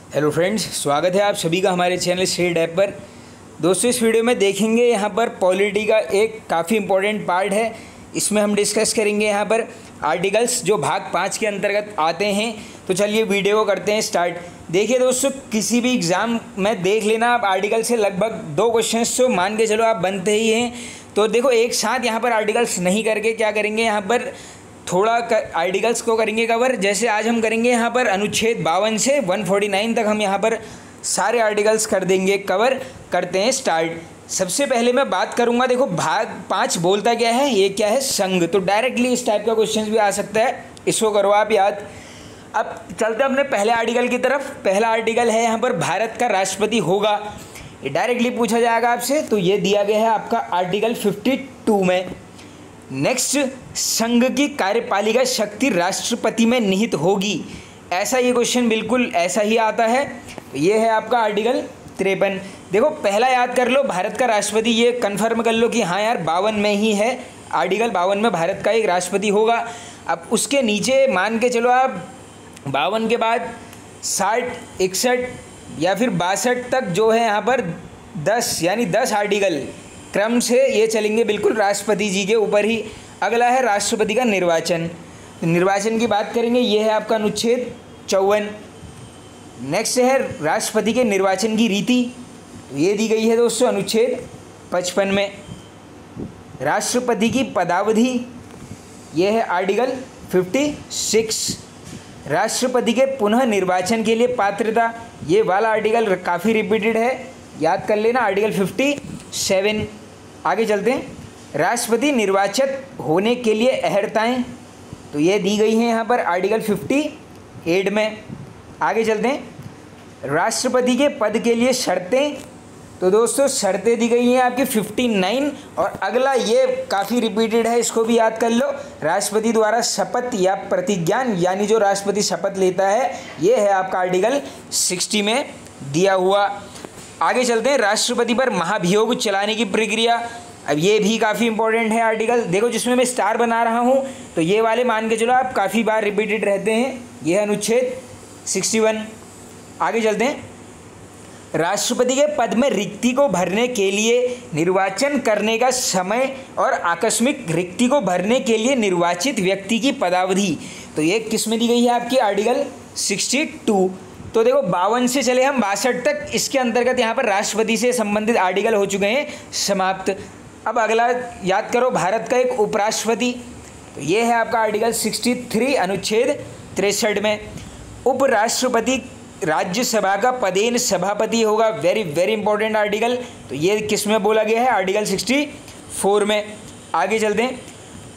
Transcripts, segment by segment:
Hello friends, स्वागत है आप सभी का हमारे चैनल स्टडी ऐप पर। दोस्तों, इस वीडियो में देखेंगे यहाँ पर पॉलिटी का एक काफ़ी इम्पोर्टेंट पार्ट है। इसमें हम डिस्कस करेंगे यहाँ पर आर्टिकल्स जो भाग 5 के अंतर्गत आते हैं। तो चलिए वीडियो को करते हैं स्टार्ट। देखिए दोस्तों, किसी भी एग्ज़ाम में देख लेना आप आर्टिकल से लगभग 2 क्वेश्चंस तो मान के चलो आप बनते ही हैं। तो देखो, एक साथ यहाँ पर आर्टिकल्स नहीं करके क्या करेंगे, यहाँ पर थोड़ा आर्टिकल्स को करेंगे कवर। जैसे आज हम करेंगे यहाँ पर अनुच्छेद 52 से 149 तक हम यहाँ पर सारे आर्टिकल्स कर देंगे कवर। करते हैं स्टार्ट। सबसे पहले मैं बात करूँगा, देखो भाग 5 बोलता क्या है, ये क्या है, संघ। तो डायरेक्टली इस टाइप का क्वेश्चन भी आ सकता है, इसको करो आप याद। अब चलते हैं अपने पहले आर्टिकल की तरफ। पहला आर्टिकल है यहाँ पर भारत का राष्ट्रपति होगा, ये डायरेक्टली पूछा जाएगा आपसे। तो ये दिया गया है आपका आर्टिकल 52 में। नेक्स्ट, संघ की कार्यपालिका शक्ति राष्ट्रपति में निहित होगी, ऐसा ये क्वेश्चन बिल्कुल ऐसा ही आता है। ये है आपका आर्टिकल 53। देखो, पहला याद कर लो, भारत का राष्ट्रपति, ये कंफर्म कर लो कि हाँ यार 52 में ही है, आर्टिकल 52 में भारत का एक राष्ट्रपति होगा। अब उसके नीचे मान के चलो आप 52 के बाद 60, 61 या फिर 62 तक जो है यहाँ पर 10 यानी 10 आर्टिकल क्रम से ये चलेंगे बिल्कुल राष्ट्रपति जी के ऊपर ही। अगला है राष्ट्रपति का निर्वाचन। निर्वाचन की बात करेंगे, ये है आपका अनुच्छेद 54। नेक्स्ट है राष्ट्रपति के निर्वाचन की रीति, ये दी गई है दोस्तों अनुच्छेद 55 में। राष्ट्रपति की पदावधि, ये है आर्टिकल 56। राष्ट्रपति के पुनः निर्वाचन के लिए पात्रता, ये वाला आर्टिकल काफ़ी रिपीटेड है, याद कर लेना, आर्टिकल 57। आगे चलते हैं, राष्ट्रपति निर्वाचित होने के लिए अहर्ताएँ, तो ये दी गई हैं यहाँ पर आर्टिकल 58 में। आगे चलते हैं, राष्ट्रपति के पद के लिए शर्तें, तो दोस्तों शर्तें दी गई हैं आपकी 59। और अगला ये काफ़ी रिपीटेड है, इसको भी याद कर लो, राष्ट्रपति द्वारा शपथ या प्रतिज्ञान, यानी जो राष्ट्रपति शपथ लेता है, ये है आपका आर्टिकल 60 में दिया हुआ। आगे चलते हैं, राष्ट्रपति पर महाभियोग चलाने की प्रक्रिया। अब ये भी काफ़ी इंपॉर्टेंट है आर्टिकल। देखो, जिसमें मैं स्टार बना रहा हूँ, तो ये वाले मान के चलो आप काफ़ी बार रिपीटेड रहते हैं। ये है अनुच्छेद 61। आगे चलते हैं, राष्ट्रपति के पद में रिक्ति को भरने के लिए निर्वाचन करने का समय और आकस्मिक रिक्ति को भरने के लिए निर्वाचित व्यक्ति की पदावधि, तो ये किस में दी गई है आपकी, आर्टिकल 62। तो देखो 52 से चले हम 62 तक, इसके अंतर्गत यहाँ पर राष्ट्रपति से संबंधित आर्टिकल हो चुके हैं समाप्त। अब अगला याद करो, भारत का एक उपराष्ट्रपति, तो ये है आपका आर्टिकल 63 अनुच्छेद 63 में। उपराष्ट्रपति राज्यसभा का पदेन सभापति होगा, वेरी वेरी इंपॉर्टेंट आर्टिकल। तो ये किस में बोला गया है, आर्टिकल 64 में। आगे चलते हैं,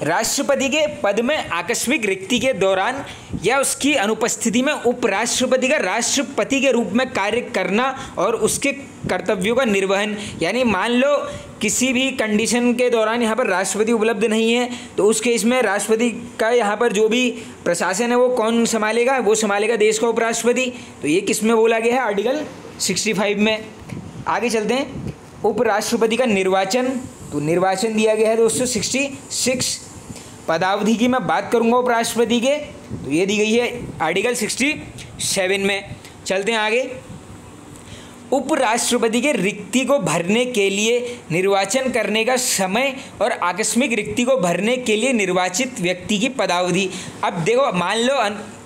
राष्ट्रपति के पद में आकस्मिक रिक्ति के दौरान या उसकी अनुपस्थिति में उपराष्ट्रपति का राष्ट्रपति के रूप में कार्य करना और उसके कर्तव्यों का निर्वहन, यानी मान लो किसी भी कंडीशन के दौरान यहाँ पर राष्ट्रपति उपलब्ध नहीं है, तो उस केस में राष्ट्रपति का यहाँ पर जो भी प्रशासन है वो कौन संभालेगा, वो संभालेगा देश का उपराष्ट्रपति। तो ये किस में बोला गया है, आर्टिकल 65 में। आगे चलते हैं, उपराष्ट्रपति का निर्वाचन, तो निर्वाचन दिया गया है दोस्तों 66। पदावधि की मैं बात करूंगा उपराष्ट्रपति के, तो ये दी गई है आर्टिकल 67 में। चलते हैं आगे, उपराष्ट्रपति के रिक्ति को भरने के लिए निर्वाचन करने का समय और आकस्मिक रिक्ति को भरने के लिए निर्वाचित व्यक्ति की पदावधि। अब देखो, मान लो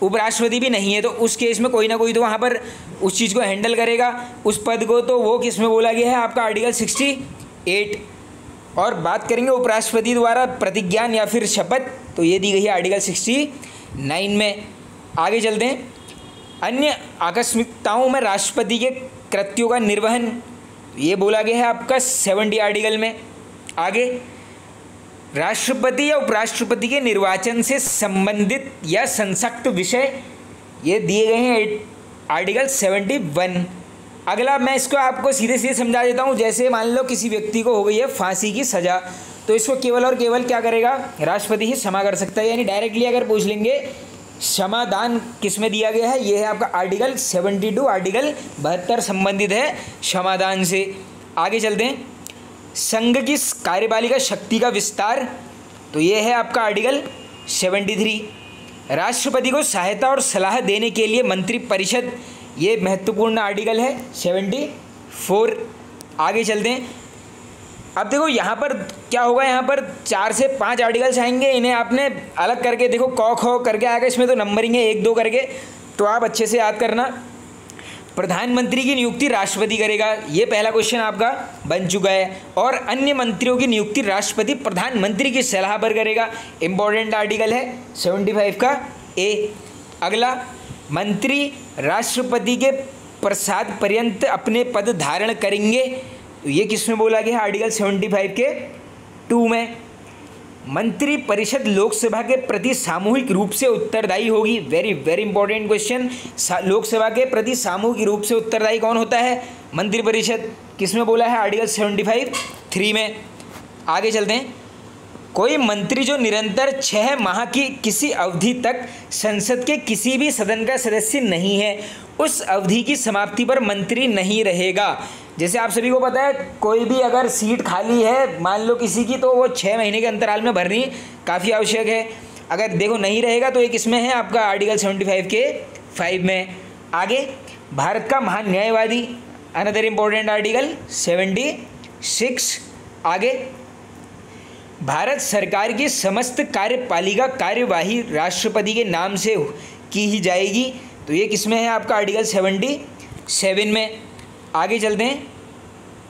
उपराष्ट्रपति भी नहीं है, तो उस केस में कोई ना कोई तो वहाँ पर उस चीज़ को हैंडल करेगा, उस पद को, तो वो किस में बोला गया है आपका, आर्टिकल 68। और बात करेंगे उपराष्ट्रपति द्वारा प्रतिज्ञान या फिर शपथ, तो ये दी गई है आर्टिकल 69 में। आगे चलते हैं, अन्य आकस्मिकताओं में राष्ट्रपति के कृत्यों का निर्वहन, ये बोला गया है आपका 70 आर्टिकल में। आगे, राष्ट्रपति या उपराष्ट्रपति के निर्वाचन से संबंधित या संसक्त विषय, ये दिए गए हैं आर्टिकल 71। अगला मैं इसको आपको सीधे सीधे समझा देता हूँ। जैसे मान लो किसी व्यक्ति को हो गई है फांसी की सज़ा, तो इसको केवल और केवल क्या करेगा, राष्ट्रपति ही क्षमा कर सकता है। यानी डायरेक्टली अगर पूछ लेंगे क्षमादान किस में दिया गया है, ये है आपका आर्टिकल 72, आर्टिकल 72 संबंधित है क्षमादान से। आगे चलते हैं, संघ की कार्यपालिका शक्ति का विस्तार, तो ये है आपका आर्टिकल 73। राष्ट्रपति को सहायता और सलाह देने के लिए मंत्रिपरिषद ये महत्वपूर्ण आर्टिकल है 74। आगे चलते हैं। अब देखो यहाँ पर क्या होगा, यहाँ पर 4 से 5 आर्टिकल्स आएंगे, इन्हें आपने अलग करके देखो क ख करके आएगा, इसमें तो नंबरिंग है 1-2 करके, तो आप अच्छे से याद करना। प्रधानमंत्री की नियुक्ति राष्ट्रपति करेगा, ये पहला क्वेश्चन आपका बन चुका है। और अन्य मंत्रियों की नियुक्ति राष्ट्रपति प्रधानमंत्री की सलाह पर करेगा, इंपॉर्टेंट आर्टिकल है 75 का ए। अगला, मंत्री राष्ट्रपति के प्रसाद पर्यंत अपने पद धारण करेंगे, तो ये किसमें बोला गया है, आर्टिकल 75 के 2 में। मंत्री परिषद लोकसभा के प्रति सामूहिक रूप से उत्तरदायी होगी, very very important question. Lok Sabha के प्रति सामूहिक रूप से उत्तरदायी कौन होता है, मंत्री परिषद, किसमें बोला है, आर्टिकल 75 3 में। आगे चलते हैं। कोई मंत्री जो निरंतर 6 माह की किसी अवधि तक संसद के किसी भी सदन का सदस्य नहीं है, उस अवधि की समाप्ति पर मंत्री नहीं रहेगा। जैसे आप सभी को पता है, कोई भी अगर सीट खाली है मान लो किसी की, तो वो 6 महीने के अंतराल में भरनी काफ़ी आवश्यक है। अगर देखो नहीं रहेगा तो ये किसमें है, आपका आर्टिकल 75 के 5 में। आगे, भारत का महान न्यायवादी, अनदर इम्पोर्टेंट आर्टिकल 76। आगे, भारत सरकार की समस्त कार्यपालिका कार्यवाही राष्ट्रपति के नाम से की ही जाएगी, तो ये किसमें है, आपका आर्टिकल 77 में। आगे चलते हैं।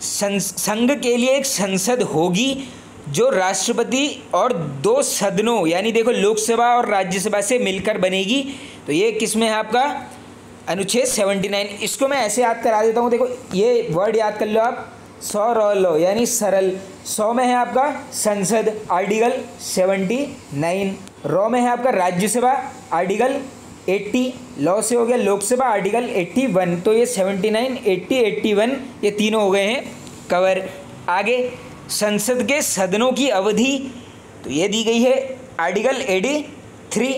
संघ के लिए एक संसद होगी जो राष्ट्रपति और 2 सदनों यानी देखो लोकसभा और राज्यसभा से मिलकर बनेगी, तो ये किसमें है, आपका अनुच्छेद 79। इसको मैं ऐसे याद करा देता हूँ, देखो ये वर्ड याद कर लो आप, सौरलो यानी सरल, 100 में है आपका संसद, आर्टिकल 79। रॉ में है आपका राज्यसभा, आर्टिकल 80, लॉ से हो गया लोकसभा, आर्टिकल 81। तो ये 79, 80, 81 ये तीनों हो गए हैं कवर। आगे, संसद के सदनों की अवधि, तो ये दी गई है आर्टिकल 83।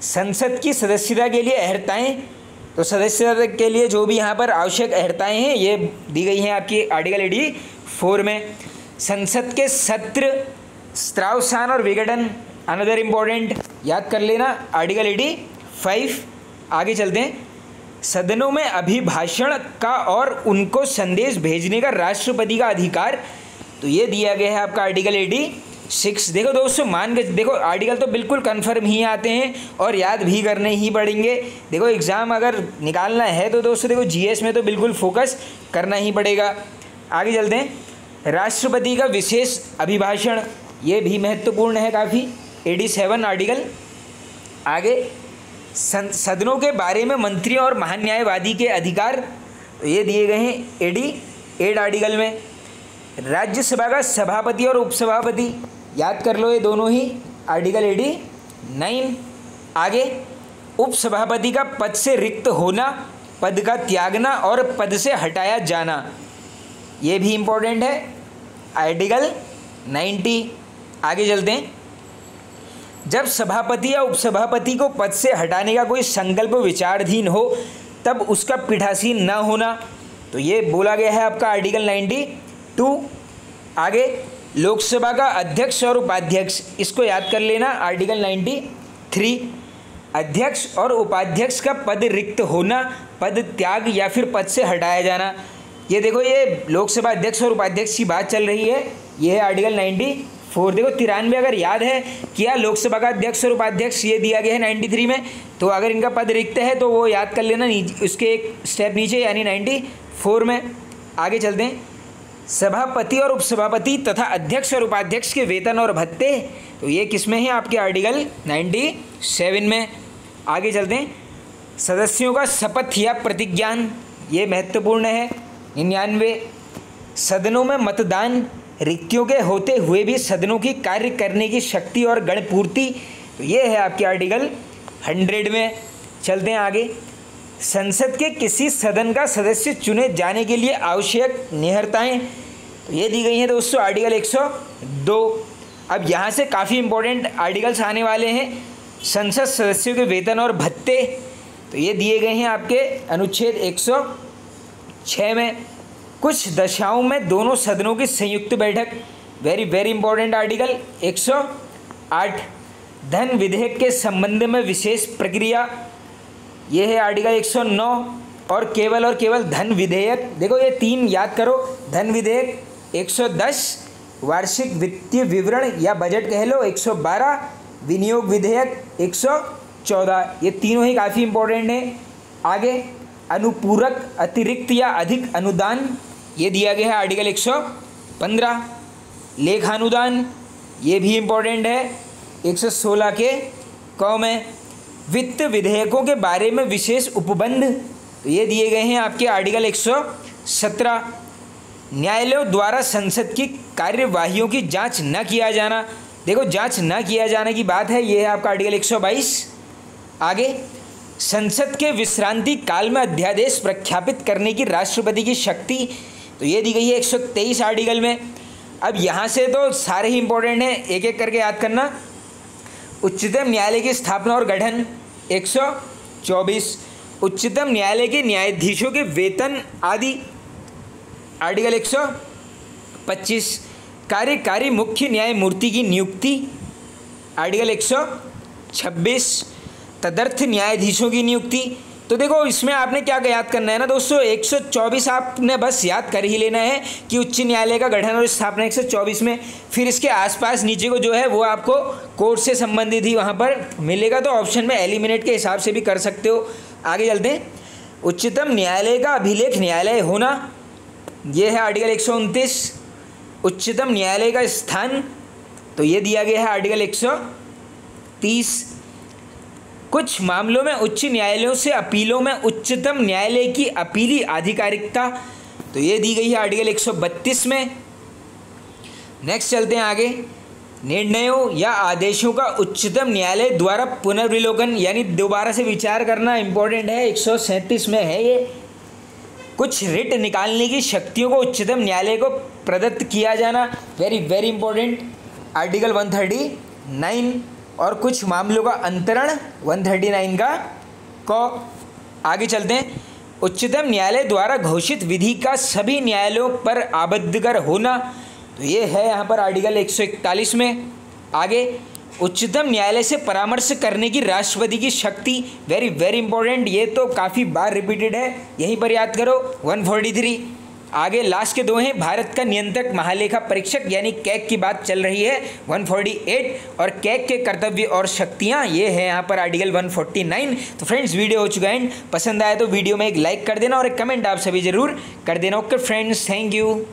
संसद की सदस्यता के लिए अहर्ताएँ, तो सदस्यता के लिए जो भी यहाँ पर आवश्यक अहर्ताएँ हैं ये दी गई हैं आपकी आर्टिकल 84 में। संसद के सत्र, स्त्रावसान और विघटन, अनदर इम्पोर्टेंट, याद कर लेना, आर्टिकल 85। आगे चलते हैं। सदनों में अभिभाषण का और उनको संदेश भेजने का राष्ट्रपति का अधिकार, तो ये दिया गया है आपका आर्टिकल 86। देखो दोस्तों, मान के देखो आर्टिकल तो बिल्कुल कन्फर्म ही आते हैं और याद भी करने ही पड़ेंगे। देखो एग्ज़ाम अगर निकालना है तो दोस्तों देखो जीएस में तो बिल्कुल फोकस करना ही पड़ेगा। आगे चलते हैं। राष्ट्रपति का विशेष अभिभाषण, ये भी महत्वपूर्ण है काफ़ी, 87 आर्टिकल। आगे, सदनों के बारे में मंत्रियों और महान्यायवादी के अधिकार, तो ये दिए गए हैं 88 आर्टिकल में। राज्यसभा का सभापति और उपसभापति, याद कर लो ये दोनों ही, आर्टिकल 89। आगे, उपसभापति का पद से रिक्त होना, पद का त्यागना और पद से हटाया जाना, ये भी इम्पोर्टेंट है, आर्टिकल 90। आगे चलते हैं। जब सभापति या उपसभापति को पद से हटाने का कोई संकल्प विचाराधीन हो तब उसका पीठासीन न होना, तो ये बोला गया है आपका आर्टिकल 92। आगे, लोकसभा का अध्यक्ष और उपाध्यक्ष, इसको याद कर लेना, आर्टिकल 93। अध्यक्ष और उपाध्यक्ष का पद रिक्त होना, पद त्याग या फिर पद से हटाया जाना, ये देखो ये लोकसभा अध्यक्ष और उपाध्यक्ष की बात चल रही है, ये है आर्टिकल 94। देखो 93 अगर याद है क्या, लोकसभा का अध्यक्ष और उपाध्यक्ष ये दिया गया है 93 में, तो अगर इनका पद रिक्त है तो वो याद कर लेना उसके एक स्टेप नीचे यानी 94 में। आगे चलते हैं। सभापति और उपसभापति तथा अध्यक्ष और उपाध्यक्ष के वेतन और भत्ते, तो ये किस में है, आपके आर्टिकल 97 में। आगे चलते हैं। सदस्यों का शपथ या प्रतिज्ञान, ये महत्वपूर्ण है, 99। सदनों में मतदान, रिक्तियों के होते हुए भी सदनों की कार्य करने की शक्ति और गणपूर्ति, तो ये है आपके आर्टिकल 100 में। चलते हैं आगे। संसद के किसी सदन का सदस्य चुने जाने के लिए आवश्यक निहरताएँ, तो ये दी गई हैं दोस्तों आर्टिकल 102। अब यहाँ से काफ़ी इंपॉर्टेंट आर्टिकल्स आने वाले हैं। संसद सदस्यों के वेतन और भत्ते, तो ये दिए गए हैं आपके अनुच्छेद 106 में। कुछ दशाओं में दोनों सदनों की संयुक्त बैठक, वेरी वेरी इंपॉर्टेंट आर्टिकल 108। धन विधेयक के संबंध में विशेष प्रक्रिया, ये है आर्टिकल 109। और केवल धन विधेयक, देखो ये 3 याद करो, धन विधेयक 110, वार्षिक वित्तीय विवरण या बजट कह लो 112, विनियोग विधेयक 114, ये तीनों ही काफ़ी इंपॉर्टेंट है। आगे अनुपूरक अतिरिक्त या अधिक अनुदान, ये दिया गया है आर्टिकल 115। लेखानुदान, ये भी इम्पोर्टेंट है 116 के क में। वित्त विधेयकों के बारे में विशेष उपबंध, तो ये दिए गए हैं आपके आर्टिकल 117। न्यायालयों द्वारा संसद की कार्यवाहियों की जांच न किया जाना, देखो जांच न किया जाने की बात है, ये है आपका आर्टिकल 122। आगे संसद के विश्रांति काल में अध्यादेश प्रख्यापित करने की राष्ट्रपति की शक्ति, तो ये दी गई है 123 आर्टिकल में। अब यहाँ से तो सारे ही इंपॉर्टेंट हैं, एक एक करके याद करना। उच्चतम न्यायालय की स्थापना और गठन 124, उच्चतम न्यायालय के न्यायाधीशों के वेतन आदि आर्टिकल 125, कार्यकारी मुख्य न्यायमूर्ति की नियुक्ति आर्टिकल 126, तदर्थ न्यायाधीशों की नियुक्ति। तो देखो इसमें आपने क्या याद करना है ना दोस्तों, 124 आपने बस याद कर ही लेना है कि उच्च न्यायालय का गठन और स्थापना 124 में। फिर इसके आसपास नीचे को जो है वो आपको कोर्ट से संबंधित ही वहाँ पर मिलेगा, तो ऑप्शन में एलिमिनेट के हिसाब से भी कर सकते हो। आगे चलते हैं। उच्चतम न्यायालय का अभिलेख न्यायालय होना, ये है आर्टिकल 129। उच्चतम न्यायालय का स्थान, तो ये दिया गया है आर्टिकल 130। कुछ मामलों में उच्च न्यायालयों से अपीलों में उच्चतम न्यायालय की अपीली आधिकारिकता, तो ये दी गई है आर्टिकल 132 में। नेक्स्ट चलते हैं आगे। निर्णयों या आदेशों का उच्चतम न्यायालय द्वारा पुनर्विलोकन, यानी दोबारा से विचार करना इम्पोर्टेंट है, 137 में है ये। कुछ रिट निकालने की शक्तियों को उच्चतम न्यायालय को प्रदत्त किया जाना, वेरी वेरी इंपॉर्टेंट, आर्टिकल 139। और कुछ मामलों का अंतरण 139 का क। आगे चलते हैं। उच्चतम न्यायालय द्वारा घोषित विधि का सभी न्यायालयों पर आबद्धकर होना, तो ये है यहाँ पर आर्टिकल 141 में। आगे उच्चतम न्यायालय से परामर्श करने की राष्ट्रपति की शक्ति, वेरी वेरी इंपॉर्टेंट, ये तो काफ़ी बार रिपीटेड है, यहीं पर याद करो 143। आगे लास्ट के 2 हैं। भारत का नियंत्रक महालेखा परीक्षक यानी कैग की बात चल रही है 148, और कैग के कर्तव्य और शक्तियां, ये है यहाँ पर आर्टिकल 149। तो फ्रेंड्स वीडियो हो चुका है, पसंद आया तो वीडियो में एक लाइक कर देना और एक कमेंट आप सभी जरूर कर देना। Okay friends, thank you.